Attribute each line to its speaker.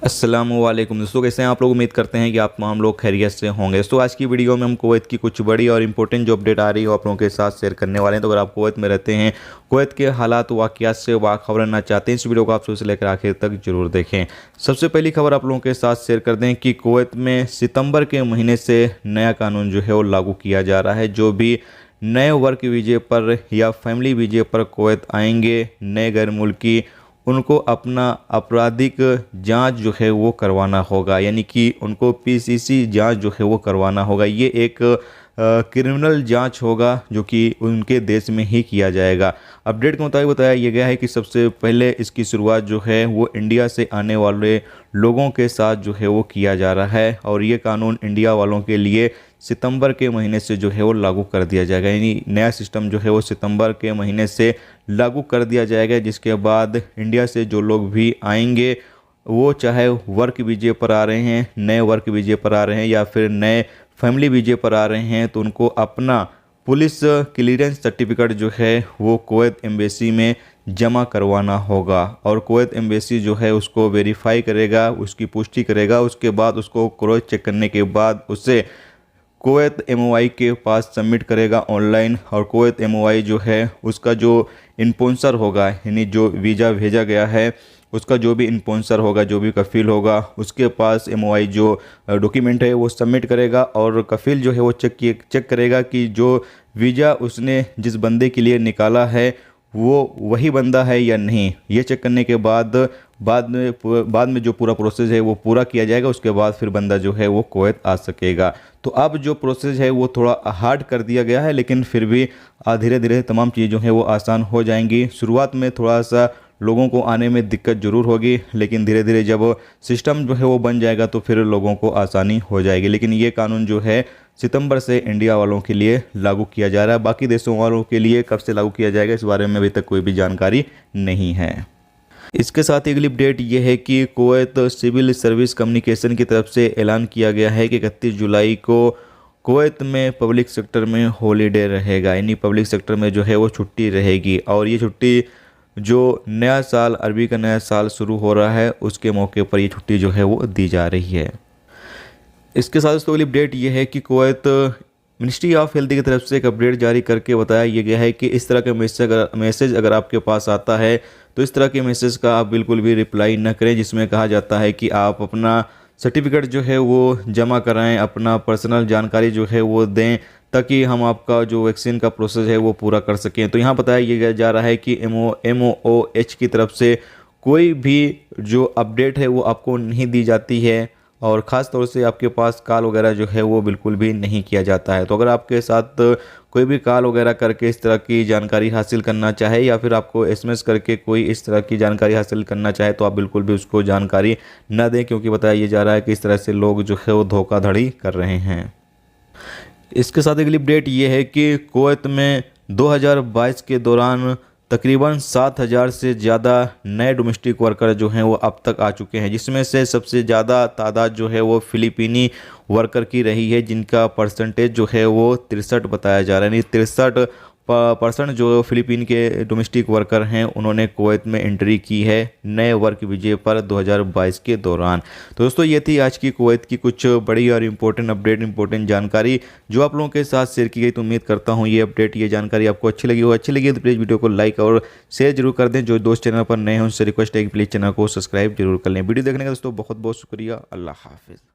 Speaker 1: अस्सलामुअलैकुम दोस्तों, कैसे हैं आप लोग। उम्मीद करते हैं कि हम लोग खैरियत से होंगे। दोस्तों आज की वीडियो में हम कुवैत की कुछ बड़ी और इंपॉर्टेंट जो अपडेट आ रही है वो आप लोगों के साथ शेयर करने वाले हैं। तो अगर आप कुवैत में रहते हैं, कुवैत के हालात वाक़ियात से बाखबर रहना चाहते हैं, इस वीडियो को आप शुरू से लेकर आखिर तक जरूर देखें। सबसे पहली खबर आप लोगों के साथ शेयर कर दें कि कुवैत में सितंबर के महीने से नया कानून जो है वो लागू किया जा रहा है। जो भी नए वर्क वीजे पर या फैमिली वीजे पर कुवैत आएंगे नए गैर मुल्की, उनको अपना आपराधिक जांच जो है वो करवाना होगा, यानी कि उनको पीसीसी जांच जो है वो करवाना होगा। ये एक क्रिमिनल जांच होगा जो कि उनके देश में ही किया जाएगा। अपडेट के मुताबिक बताया यह गया है कि सबसे पहले इसकी शुरुआत जो है वो इंडिया से आने वाले लोगों के साथ जो है वो किया जा रहा है, और ये कानून इंडिया वालों के लिए सितंबर के महीने से जो है वो लागू कर दिया जाएगा। यानी नया सिस्टम जो है वो सितंबर के महीने से लागू कर दिया जाएगा, जिसके बाद इंडिया से जो लोग भी आएंगे वो चाहे वर्क वीजे पर आ रहे हैं, नए वर्क वीजे पर आ रहे हैं या फिर नए फैमिली वीजे पर आ रहे हैं, तो उनको अपना पुलिस क्लीयरेंस सर्टिफिकेट जो है वो कुवैत एम्बेसी में जमा करवाना होगा, और कुवैत एम्बेसी जो है उसको वेरीफाई करेगा, उसकी पुष्टि करेगा। उसके बाद उसको क्रॉस चेक करने के बाद उसे कुवैत एमओआई के पास सबमिट करेगा ऑनलाइन, और कुवैत एमओआई जो है उसका जो स्पॉन्सर होगा, यानी जो वीज़ा भेजा गया है उसका जो भी स्पॉन्सर होगा, जो भी कफील होगा, उसके पास एमओआई जो डॉक्यूमेंट है वो सबमिट करेगा, और कफील जो है वो चेक करेगा कि जो वीज़ा उसने जिस बंदे के लिए निकाला है वो वही बंदा है या नहीं। ये चेक करने के बाद में जो पूरा प्रोसेस है वो पूरा किया जाएगा। उसके बाद फिर बंदा जो है वो कुवैत आ सकेगा। तो अब जो प्रोसेस है वो थोड़ा हार्ड कर दिया गया है, लेकिन फिर भी धीरे धीरे तमाम चीज़ें जो है वो आसान हो जाएंगी। शुरुआत में थोड़ा सा लोगों को आने में दिक्कत ज़रूर होगी, लेकिन धीरे धीरे जब सिस्टम जो है वो बन जाएगा तो फिर लोगों को आसानी हो जाएगी। लेकिन ये कानून जो है सितंबर से इंडिया वालों के लिए लागू किया जा रहा है। बाकी देशों वालों के लिए कब से लागू किया जाएगा इस बारे में अभी तक कोई भी जानकारी नहीं है। इसके साथ ही अगली अपडेट ये है कि कुवैत सिविल सर्विस कम्युनिकेशन की तरफ से ऐलान किया गया है कि 31 जुलाई को कुवैत में पब्लिक सेक्टर में हॉलीडे रहेगा, यानी पब्लिक सेक्टर में जो है वो छुट्टी रहेगी। और ये छुट्टी जो नया साल, अरबी का नया साल शुरू हो रहा है, उसके मौके पर ये छुट्टी जो है वो दी जा रही है। इसके साथ दोस्तों अगली अपडेट ये है कि कुवैत मिनिस्ट्री ऑफ हेल्थ की तरफ से एक अपडेट जारी करके बताया यह गया है कि इस तरह का मैसेज अगर आपके पास आता है तो इस तरह के मैसेज का आप बिल्कुल भी रिप्लाई न करें, जिसमें कहा जाता है कि आप अपना सर्टिफिकेट जो है वो जमा कराएं, अपना पर्सनल जानकारी जो है वो दें, ताकि हम आपका जो वैक्सीन का प्रोसेस है वो पूरा कर सकें। तो यहाँ बताया यह जा रहा है कि MOOH की तरफ से कोई भी जो अपडेट है वो आपको नहीं दी जाती है, और ख़ास तौर से आपके पास कॉल वगैरह जो है वो बिल्कुल भी नहीं किया जाता है। तो अगर आपके साथ कोई भी कॉल वगैरह करके इस तरह की जानकारी हासिल करना चाहे, या फिर आपको SMS करके कोई इस तरह की जानकारी हासिल करना चाहे, तो आप बिल्कुल भी उसको जानकारी न दें, क्योंकि बताया ये जा रहा है कि इस तरह से लोग जो है वो धोखाधड़ी कर रहे हैं। इसके साथ अगली अपडेट ये है कि कुवैत में 2022 के दौरान तकरीबन 7,000 से ज़्यादा नए डोमेस्टिक वर्कर जो हैं वो अब तक आ चुके हैं, जिसमें से सबसे ज़्यादा तादाद जो है वो फिलिपीनी वर्कर की रही है, जिनका परसेंटेज जो है वो 63 बताया जा रहा है। यानी 63% जो फिलीपीन के डोमेस्टिक वर्कर हैं उन्होंने कुवैत में एंट्री की है नए वर्क वीजे पर 2022 के दौरान। तो दोस्तों ये थी आज की कुवैत की कुछ बड़ी और इम्पोर्टेंट अपडेट, इम्पोर्टेंट जानकारी जो आप लोगों के साथ शेयर की गई। तो उम्मीद करता हूँ ये अपडेट, ये जानकारी आपको अच्छी लगी हो। अच्छी लगी तो प्लीज़ वीडियो को लाइक और शेयर जरूर कर दें। जो दोस्त चैनल पर नए हैं उनसे रिक्वेस्ट है कि प्लीज़ चैनल को सब्सक्राइब जरूर कर लें। वीडियो देखने का दोस्तों बहुत बहुत शुक्रिया। अल्लाह हाफिज़।